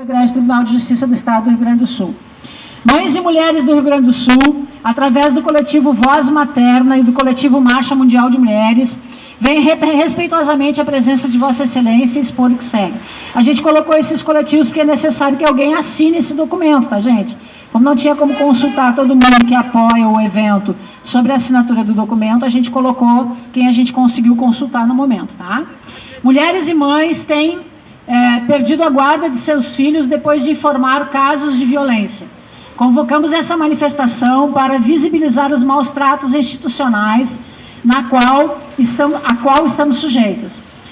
do Tribunal de Justiça do Estado do Rio Grande do Sul. Mães e mulheres do Rio Grande do Sul, através do coletivo Voz Materna e do coletivo Marcha Mundial de Mulheres, vem respeitosamente a presença de Vossa Excelência e expor o que segue. A gente colocou esses coletivos porque é necessário que alguém assine esse documento, tá, gente? Como não tinha como consultar todo mundo que apoia o evento sobre a assinatura do documento, a gente colocou quem a gente conseguiu consultar no momento, tá? Mulheres e mães têm perdido a guarda de seus filhos depois de informar casos de violência. Convocamos essa manifestação para visibilizar os maus tratos institucionais a qual estamos sujeitos.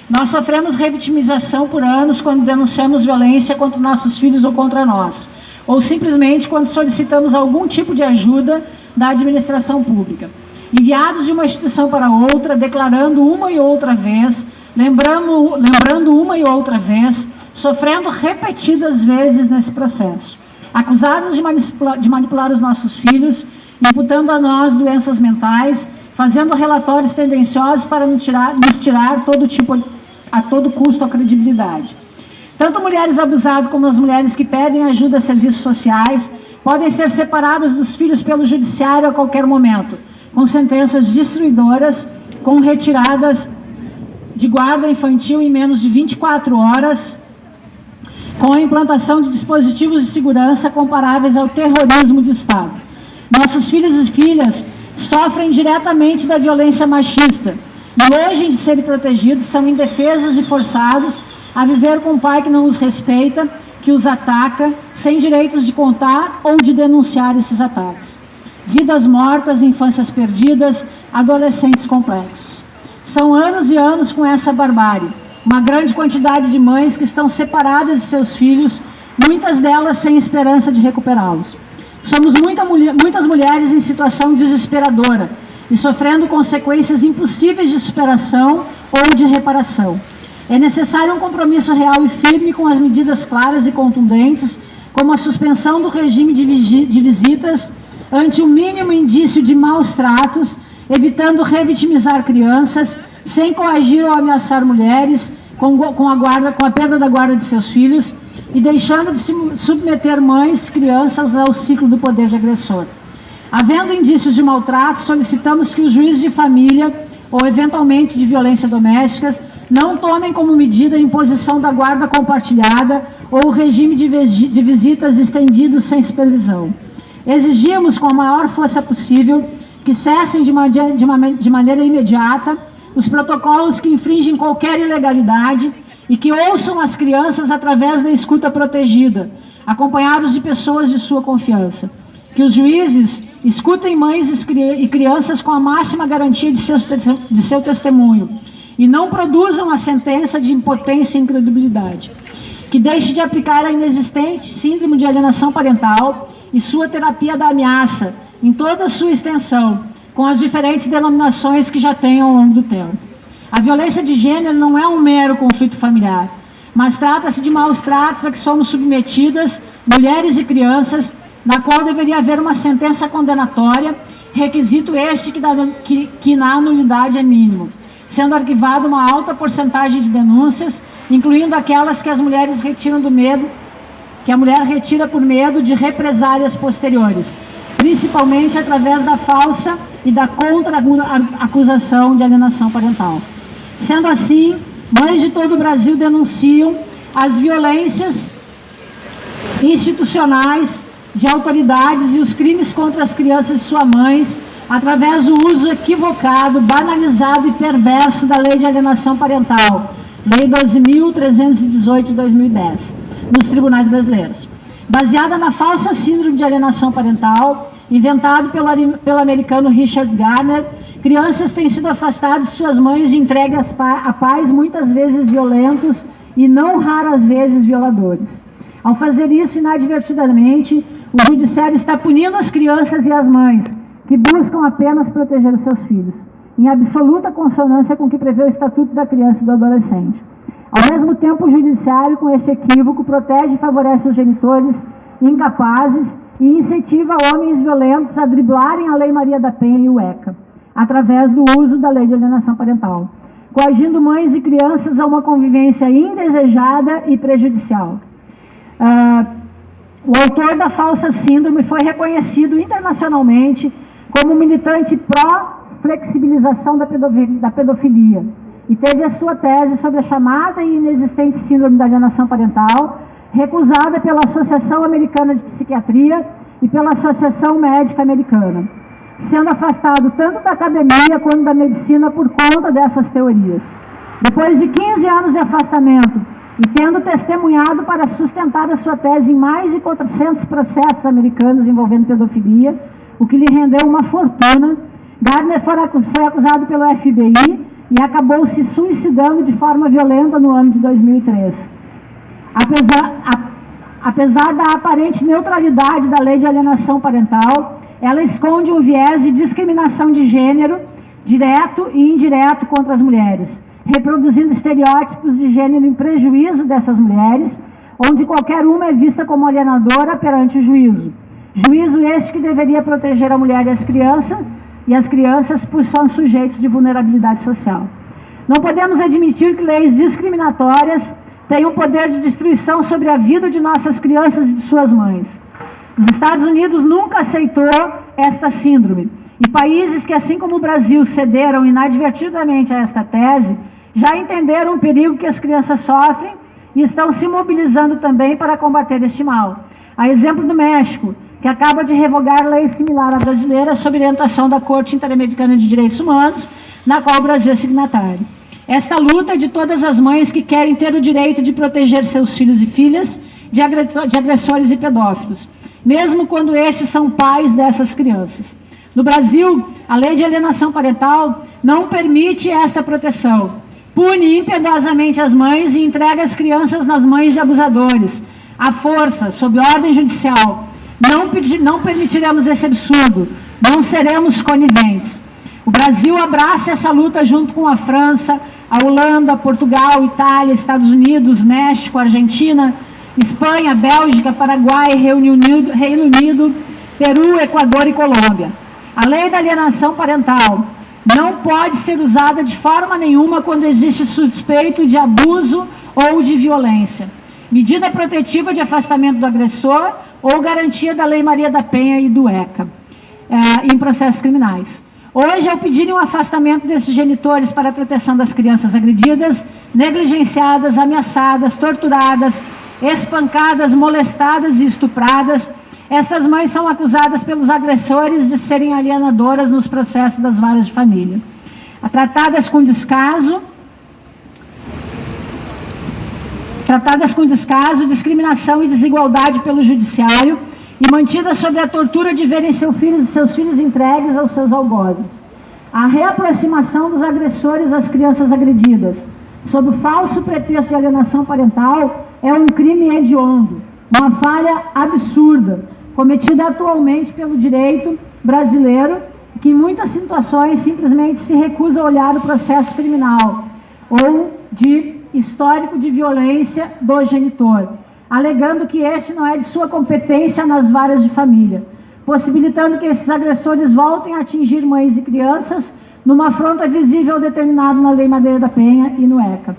Nós sofremos revitimização por anos quando denunciamos violência contra nossos filhos ou contra nós, ou simplesmente quando solicitamos algum tipo de ajuda da administração pública. Enviados de uma instituição para outra, declarando uma e outra vez, lembrando uma e outra vez, sofrendo repetidas vezes nesse processo. Acusados de manipular os nossos filhos, imputando a nós doenças mentais, fazendo relatórios tendenciosos para nos tirar a todo custo a credibilidade. Tanto mulheres abusadas como as mulheres que pedem ajuda a serviços sociais podem ser separadas dos filhos pelo judiciário a qualquer momento, com sentenças destruidoras, com retiradas de guarda infantil em menos de 24 horas, com a implantação de dispositivos de segurança comparáveis ao terrorismo de Estado. Nossos filhos e filhas sofrem diretamente da violência machista e, hoje de serem protegidos, são indefesos e forçados a viver com um pai que não os respeita, que os ataca, sem direitos de contar ou de denunciar esses ataques. Vidas mortas, infâncias perdidas, adolescentes complexos. São anos e anos com essa barbárie. Uma grande quantidade de mães que estão separadas de seus filhos, muitas delas sem esperança de recuperá-los. Somos muitas mulheres em situação desesperadora e sofrendo consequências impossíveis de superação ou de reparação. É necessário um compromisso real e firme com as medidas claras e contundentes, como a suspensão do regime de visitas ante o mínimo indício de maus tratos, evitando revitimizar crianças, sem coagir ou ameaçar mulheres, com a perda da guarda de seus filhos, e deixando de submeter mães e crianças ao ciclo do poder de agressor. Havendo indícios de maltrato, solicitamos que os juízes de família, ou eventualmente de violência domésticas, não tomem como medida a imposição da guarda compartilhada ou o regime de visitas estendidos sem supervisão. Exigimos, com a maior força possível, que cessem de maneira imediata os protocolos que infringem qualquer ilegalidade e que ouçam as crianças através da escuta protegida, acompanhados de pessoas de sua confiança. Que os juízes escutem mães e crianças com a máxima garantia de seu testemunho e não produzam a sentença de impotência e incredibilidade. Que deixe de aplicar a inexistente síndrome de alienação parental e sua terapia da ameaça em toda a sua extensão, com as diferentes denominações que já tem ao longo do tempo. A violência de gênero não é um mero conflito familiar, mas trata-se de maus tratos a que somos submetidas, mulheres e crianças, na qual deveria haver uma sentença condenatória, requisito este que na nulidade é mínimo, sendo arquivada uma alta porcentagem de denúncias, incluindo aquelas que as mulheres retiram do medo, que a mulher retira por medo de represálias posteriores, principalmente através da falsa e da contra-acusação de alienação parental. Sendo assim, mães de todo o Brasil denunciam as violências institucionais de autoridades e os crimes contra as crianças e suas mães, através do uso equivocado, banalizado e perverso da Lei de Alienação Parental, Lei 12.318 de 2010, nos tribunais brasileiros. Baseada na falsa síndrome de alienação parental, inventado pelo americano Richard Garner, crianças têm sido afastadas de suas mães e entregues a pais muitas vezes violentos e não raras vezes violadores. Ao fazer isso inadvertidamente, o judiciário está punindo as crianças e as mães, que buscam apenas proteger os seus filhos, em absoluta consonância com o que prevê o Estatuto da Criança e do Adolescente. Ao mesmo tempo, o judiciário, com este equívoco, protege e favorece os genitores incapazes e incentiva homens violentos a driblarem a Lei Maria da Penha e o ECA, através do uso da Lei de Alienação Parental, coagindo mães e crianças a uma convivência indesejada e prejudicial. O autor da falsa síndrome foi reconhecido internacionalmente como militante pró-flexibilização da pedofilia e teve a sua tese sobre a chamada e inexistente síndrome da alienação parental recusada pela Associação Americana de Psiquiatria e pela Associação Médica Americana, sendo afastado tanto da academia quanto da medicina por conta dessas teorias. Depois de 15 anos de afastamento e tendo testemunhado para sustentar a sua tese em mais de 400 processos americanos envolvendo pedofilia, o que lhe rendeu uma fortuna, Gardner foi acusado pelo FBI e acabou se suicidando de forma violenta no ano de 2003. Apesar da aparente neutralidade da lei de alienação parental, ela esconde um viés de discriminação de gênero, direto e indireto contra as mulheres, reproduzindo estereótipos de gênero em prejuízo dessas mulheres, onde qualquer uma é vista como alienadora perante o juízo. Juízo este que deveria proteger a mulher e as crianças, pois são sujeitos de vulnerabilidade social. Não podemos admitir que leis discriminatórias tenham poder de destruição sobre a vida de nossas crianças e de suas mães. Os Estados Unidos nunca aceitou esta síndrome, e países que, assim como o Brasil, cederam inadvertidamente a esta tese, já entenderam o perigo que as crianças sofrem e estão se mobilizando também para combater este mal. A exemplo do México, que acaba de revogar lei similar à brasileira sob orientação da Corte Interamericana de Direitos Humanos, na qual o Brasil é signatário. Esta luta é de todas as mães que querem ter o direito de proteger seus filhos e filhas de agressores e pedófilos, mesmo quando estes são pais dessas crianças. No Brasil, a lei de alienação parental não permite esta proteção, pune impiedosamente as mães e entrega as crianças nas mãos de abusadores, à força, sob ordem judicial. Não permitiremos esse absurdo, não seremos coniventes. O Brasil abraça essa luta junto com a França, a Holanda, Portugal, Itália, Estados Unidos, México, Argentina, Espanha, Bélgica, Paraguai, Reino Unido, Peru, Equador e Colômbia. A lei da alienação parental não pode ser usada de forma nenhuma quando existe suspeito de abuso ou de violência, medida protetiva de afastamento do agressor ou garantia da Lei Maria da Penha e do ECA em processos criminais. Hoje, ao pedirem o afastamento desses genitores para a proteção das crianças agredidas, negligenciadas, ameaçadas, torturadas, espancadas, molestadas e estupradas, essas mães são acusadas pelos agressores de serem alienadoras nos processos das varas de família. Tratadas com descaso, discriminação e desigualdade pelo judiciário e mantidas sob a tortura de verem seus filhos entregues aos seus algozes. A reaproximação dos agressores às crianças agredidas, sob o falso pretexto de alienação parental, é um crime hediondo, uma falha absurda, cometida atualmente pelo direito brasileiro, que em muitas situações simplesmente se recusa a olhar o processo criminal ou de histórico de violência do genitor, alegando que este não é de sua competência nas varas de família, possibilitando que esses agressores voltem a atingir mães e crianças numa afronta visível determinado na Lei Maria da Penha e no ECA.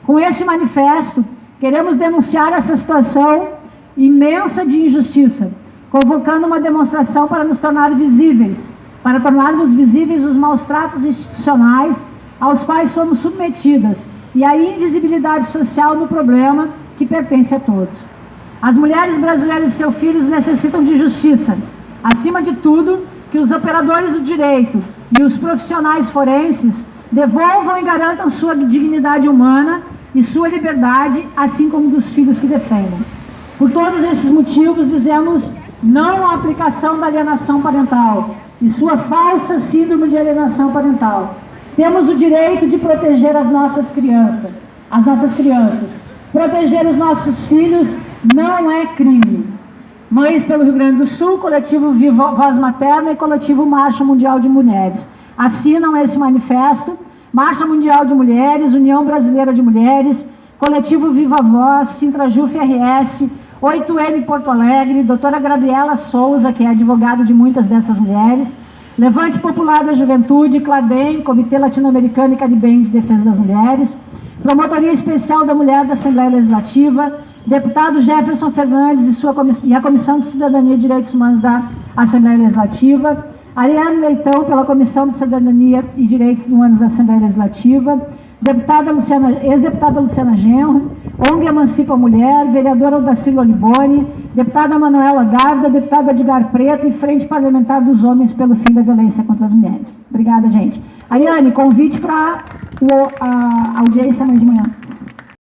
Com este manifesto, queremos denunciar essa situação imensa de injustiça, convocando uma demonstração para nos tornar visíveis, para tornarmos visíveis os maus tratos institucionais aos quais somos submetidas e a invisibilidade social no problema que pertence a todos. As mulheres brasileiras e seus filhos necessitam de justiça. Acima de tudo, que os operadores do direito e os profissionais forenses devolvam e garantam sua dignidade humana e sua liberdade, assim como dos filhos que defendem. Por todos esses motivos, dizemos não à aplicação da alienação parental e sua falsa síndrome de alienação parental. Temos o direito de proteger as nossas crianças. Proteger os nossos filhos não é crime. Mães pelo Rio Grande do Sul, Coletivo Viva Voz Materna e Coletivo Marcha Mundial de Mulheres assinam esse manifesto. Marcha Mundial de Mulheres, União Brasileira de Mulheres, Coletivo Viva Voz, Sintrajuf RS, 8M Porto Alegre, doutora Gabriela Souza, que é advogada de muitas dessas mulheres, Levante Popular da Juventude, CLADEM, Comitê Latino-Americano e Caribenho de Defesa das Mulheres, Promotoria Especial da Mulher da Assembleia Legislativa, Deputado Jefferson Fernandes e a Comissão de Cidadania e Direitos Humanos da Assembleia Legislativa, Ariane Leitão, pela Comissão de Cidadania e Direitos Humanos da Assembleia Legislativa, ex-deputada Luciana Genro, ONG Emancipa Mulher, vereadora Dacílio Oliboni, deputada Manuela Gávida, deputada Edgar Preto e Frente Parlamentar dos Homens pelo Fim da Violência contra as Mulheres. Obrigada, gente. Ariane, convite para a audiência amanhã de manhã.